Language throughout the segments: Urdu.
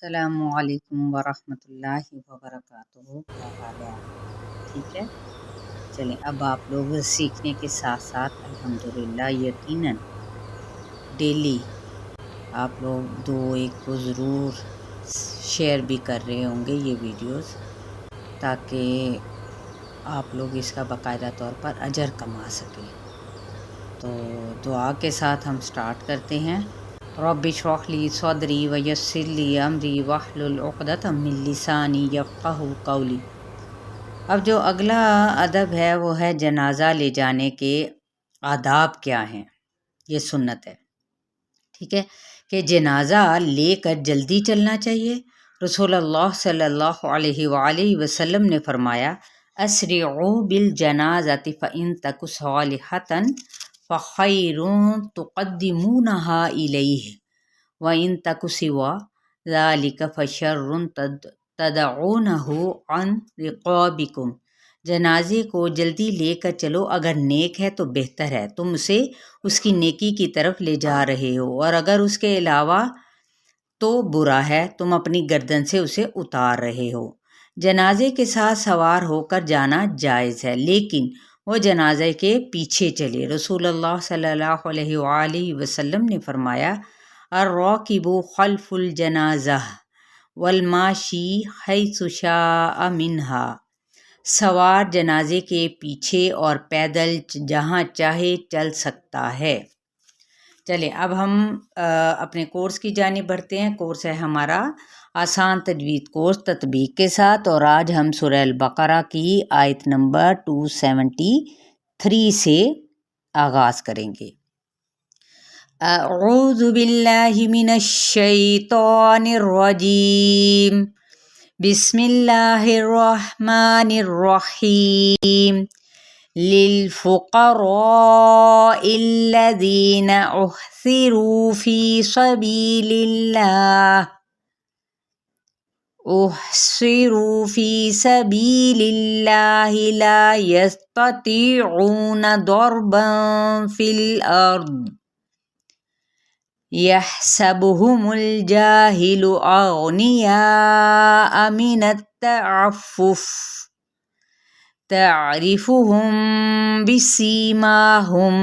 السلام علیکم ورحمۃ اللہ وبرکاتہ، کیا حال ہے آپ؟ ٹھیک ہے، چلیں اب آپ لوگ سیکھنے کے ساتھ ساتھ الحمدللہ یقیناً ڈیلی آپ لوگ دو ایک کو ضرور شیئر بھی کر رہے ہوں گے یہ ویڈیوز، تاکہ آپ لوگ اس کا باقاعدہ طور پر اجر کما سکیں۔ تو دعا کے ساتھ ہم سٹارٹ کرتے ہیں۔ رب اشرح لی صدری ویسر لی امری واحلل عقدۃ من لسانی یفقہوا قولی۔ اب جو اگلا ادب ہے وہ ہے جنازہ لے جانے کے آداب کیا ہیں، یہ سنت ہے، ٹھیک ہے، کہ جنازہ لے کر جلدی چلنا چاہیے۔ رسول اللہ صلی اللہ علیہ وآلہ وسلم نے فرمایا اسرعوا بالجنازۃ فإن تک صالحۃ فخیر تقدمونها الیہ وإن تک سوا ذلک فشر تدعونہ عن رقابکم۔ جنازے کو جلدی لے کر چلو، اگر نیک ہے تو بہتر ہے، تم اسے اس کی نیکی کی طرف لے جا رہے ہو، اور اگر اس کے علاوہ تو برا ہے، تم اپنی گردن سے اسے اتار رہے ہو۔ جنازے کے ساتھ سوار ہو کر جانا جائز ہے، لیکن وہ جنازے کے پیچھے چلے۔ رسول اللہ صلی اللہ علیہ وآلہ وسلم نے فرمایا الراکب خلف الجنازہ والماشی حیث شاء منہا۔ سوار جنازے کے پیچھے اور پیدل جہاں چاہے چل سکتا ہے۔ چلیں اب ہم اپنے کورس کی جانب بڑھتے ہیں۔ کورس ہے ہمارا آسان تجوید کورس تطبیق کے ساتھ، اور آج ہم سورہ البقرہ کی آیت نمبر 273 سے آغاز کریں گے۔ اعوذ باللہ من الشیطان الرجیم، بسم اللہ الرحمن الرحیم۔ للفقراء الذین احصروا فی سبیل اللہ لا یستطیعون ضربا فی الارض یحسبهم الجاہل اغنیاء من التعفف تعرفهم بسیماہم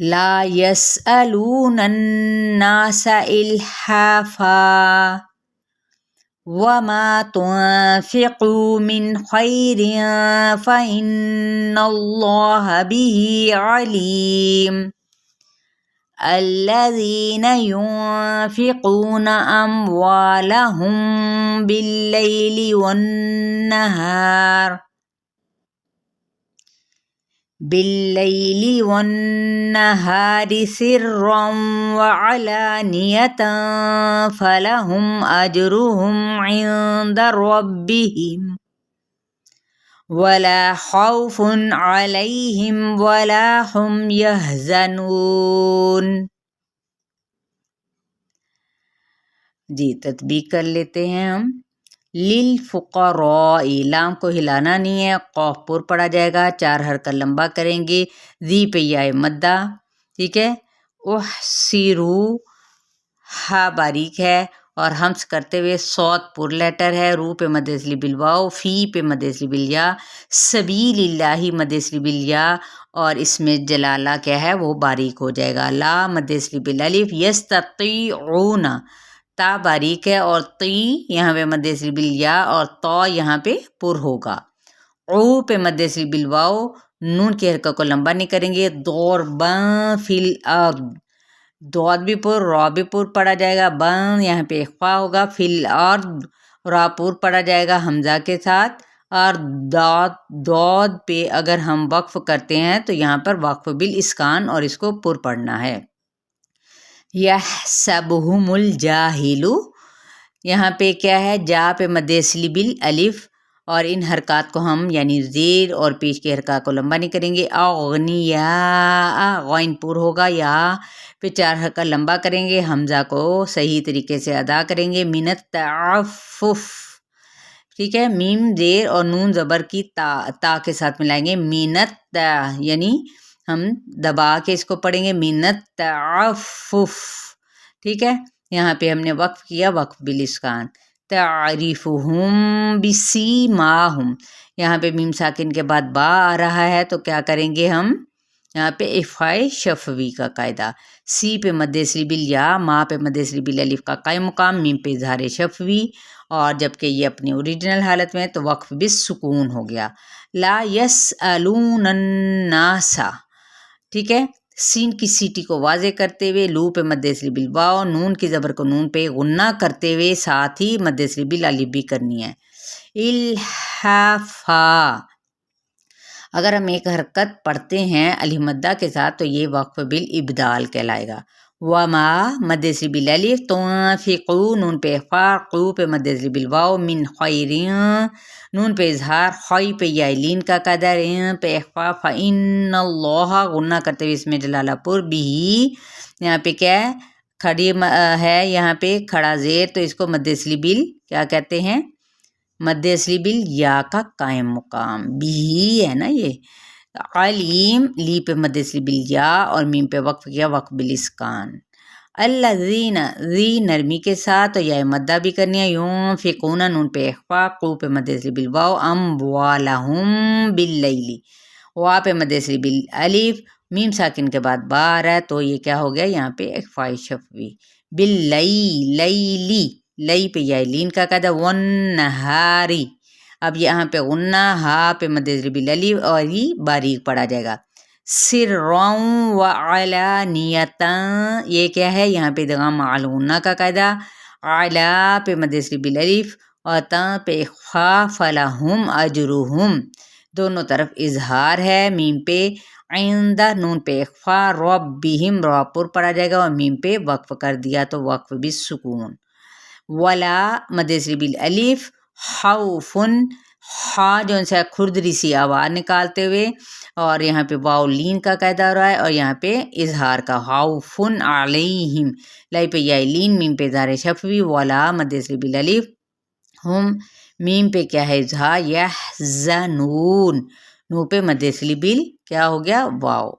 لا یسألون الناس الحافا وما تنفقوا من خیر فإن اللہ به علیم۔ الذین ينفقون اموالهم باللیل والنہار سرا وعلانیۃ فلہم اجرہم عند ربہم ولا خوف علیہم ولا ہم یحزنون۔ جی تطبیق کر لیتے ہیں ہم۔ للفقراء، لام کو ہلانا نہیں ہے، قوف پر پڑا جائے گا، 4 حرکت لمبا کریں گے، ذی پہ یا مدہ، ٹھیک ہے۔ احصرو، ہا باریک ہے اور ہمس کرتے ہوئے صوت پر لیٹر ہے، رو پہ مد اصلی بالواو، فی پہ مد اصلی بالیا، سبیل اللہ مد اصلی بالیا، اور اس میں جلالہ کیا ہے وہ باریک ہو جائے گا، لا مد اصلی بالالف، یستطیعون، تا باریک ہے اور تی یہاں پہ مد اصلی بالیا اور تو یہاں پہ پر ہوگا، او پہ مد اصلی بالواو، نون کی حرکت کو لمبا نہیں کریں گے، ضربا فی الارض، دود بھی پر را بھی پر پڑا جائے گا، بن یہاں پہ اخفا ہوگا، فی الارض را پر پڑا جائے گا حمزہ کے ساتھ، اور دود پہ اگر ہم وقف کرتے ہیں تو یہاں پر وقف بالاسکان اور اس کو پر پڑھنا ہے۔ یحسبہم الجاہل، یہاں پہ کیا ہے، جا پہ مد اصلی بالالف، اور ان حرکات کو ہم یعنی زیر اور پیش کی حرکات کو لمبا نہیں کریں گے، اغنیاء غین پر ہوگا، یا پہ 4 حرکات لمبا کریں گے، حمزہ کو صحیح طریقے سے ادا کریں گے، من التعفف، ٹھیک ہے، میم زیر اور نون زبر کی تا کے ساتھ ملائیں گے، مینت یعنی ہم دبا کے اس کو پڑھیں گے، مینت تعفف، ٹھیک ہے، یہاں پہ ہم نے وقف کیا وقف بالاسکان. تعریفہم بسیماہم، یہاں پہ میم ساکن کے بعد با آ رہا ہے تو کیا کریں گے ہم یہاں پہ افعال شفوی کا قاعدہ. سی پہ مد اصلی بالیا، ما پہ مد اصلی بالالف کا قائم مقام، میم پہ اظہار شفوی، اور جبکہ یہ اپنی اوریجنل حالت میں تو وقف بالسکون ہو گیا. لا یسألون الناس، ٹھیک ہے. سین کی سیٹی کو واضح کرتے ہوئے لو پہ مد اصلی بالواو، نون کی زبر کو نون پہ غنہ کرتے ہوئے ساتھ ہی مد اصلی بالالف بھی کرنی ہے. الحافا، اگر ہم ایک حرکت پڑھتے ہیں الف مدہ کے ساتھ تو یہ وقف بالابدال کہلائے گا. وما مد اصلی بالالف، تنفقو نون پہ اخفا، قو پہ مد اصلی بالواو، من خیر نون پہ اظہار، خی پہ یائلین کا قاعدہ، پہ اخفا، فإن اللہ غنہ کرتے ہوئے اس میں جلالہ پور بھی، یہاں پہ کیا ہے کھڑی ہے یہاں پہ کھڑا زیر تو اس کو مد اصلی بال کیا کہتے ہیں مد اصلی بال یا کا قائم مقام بھی ہے نا یہ. علیم لی پہ مد اصلی بالیا اور میم پہ وقف کیا وقف بالاسکان. الذین ذی نرمی کے ساتھ یا مدہ بھی کرنی ہے. ينفقون نون پہ اخفا، قو پہ مد اصلی بالواو، اموالہم باللیل، وا پہ مد اصلی بالالف، میم ساکن کے بعد با آ رہا ہے تو یہ کیا ہو گیا یہاں پہ اخفاء شفوی. باللیل لیلی، لئی پہ یائلین کا قاعدہ، والنہاری، اب یہاں پہ غنہ، ہا پہ مد اصلی بالالف اور یہ باریک پڑا جائے گا. سرًا وعلانیتاً، یہ کیا ہے یہاں پہ ادغام مع الغنہ کا قاعدہ، علا پہ مد اصلی بالالف اور تاں پہ اخفا، فلہم اجرہم دونوں طرف اظہار ہے. میم پہ عند نون پہ اخفا، ربہم را پر پڑا جائے گا اور میم پہ وقف کر دیا تو وقف بالسکون. ولا مد اصلی بالالف، خوفن ہا جو ان سے کھردری سی آواز نکالتے ہوئے اور یہاں پہ واو لین کا قاعدہ ہو رہا ہے اور یہاں پہ اظہار کا، خوفن علیہم، لائی پہ یائلین، میم پہ اظہار شفوی، ولا مد اصلی بالالف، ہم میم پہ کیا ہے اظہار، یحزنون، نو پہ مد اصلی بال کیا ہو گیا واو.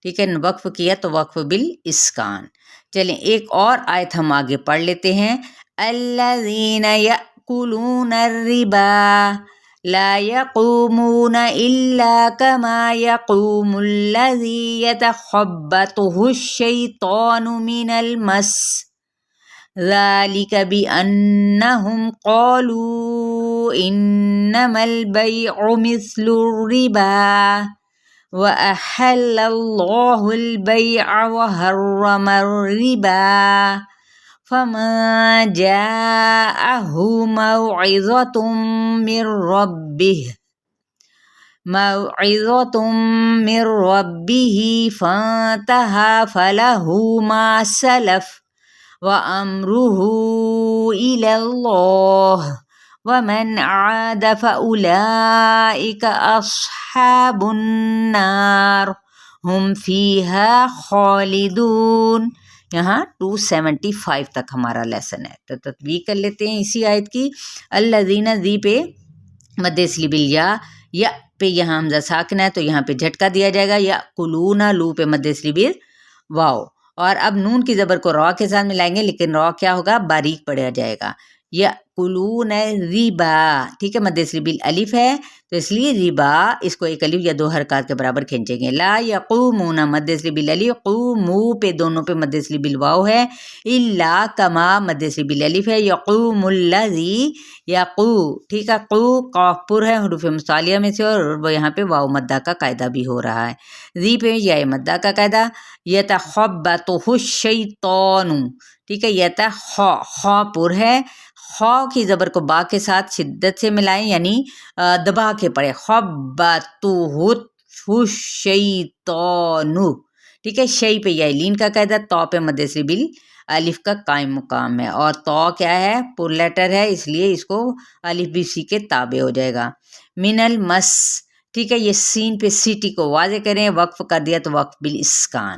ٹھیک ہے، وقف کیا تو وقف بالاسکان. چلیں ایک اور آیت ہم آگے پڑھ لیتے ہیں. الذین یأکلون الربا لا یقومون الا کما یقوم الذی یتخبطہ الشیطان من المس ذلک بأنہم قالوا انما البیع مثل الربا وأحل اللہ البیع وحرم الربا فمن جاءہ موعظۃ من ربہ فانتہى فلہ ما سلف وأمرہ إلی اللہ ومن عاد فأولئک اصحاب النار ہم فیہا خالدون. یہاں 275 تک ہمارا لیسن ہے تو تطبیق کر لیتے ہیں اسی آیت کی. الذین ذی پہ مد اصلی بالیا، یا پہ یہاں حمزہ ساکن ہے تو یہاں پہ جھٹکا دیا جائے گا. یا کلونا لو پہ مد اصلی بال واو، اور اب نون کی زبر کو را کے ساتھ ملائیں گے لیکن را کیا ہوگا باریک پڑا جائے گا. یا کلون ربا، ٹھیک ہے، مد اصلی بالالف ہے تو اس لیے ربا اس کو ایک الف یا دو حرکات کے برابر کھینچیں گے. لا یقومون مد اصلی بالالف، قومو پہ دونوں پہ مد اصلی بالواو ہے، الا کما مد اصلی بالالف ہے، یقوم الذی یقو، ٹھیک ہے، قو قاف پر ہے حروف مصالیہ میں سے اور وہ یہاں پہ واو مدہ کا قاعدہ بھی ہو رہا ہے. ذی پہ یا مدہ کا قاعدہ، یتخبطہ الشیطان، ٹھیک ہے، خا پر ہے، خا کی زبر کو با کے ساتھ شدت سے ملائیں یعنی دبا کے پڑھے، خبطہ الشیطان، ٹھیک ہے. شی پہ یائلین کا قاعدہ، تو پہ مد اصلی بالالف کا قائم مقام ہے اور تو کیا ہے پر لیٹر ہے اس لیے اس کو الف بھی سی کے تابع ہو جائے گا. من المس، ٹھیک ہے، یہ سین پہ سیٹی کو واضح کریں، وقف کر دیا تو وقف بالاسکان.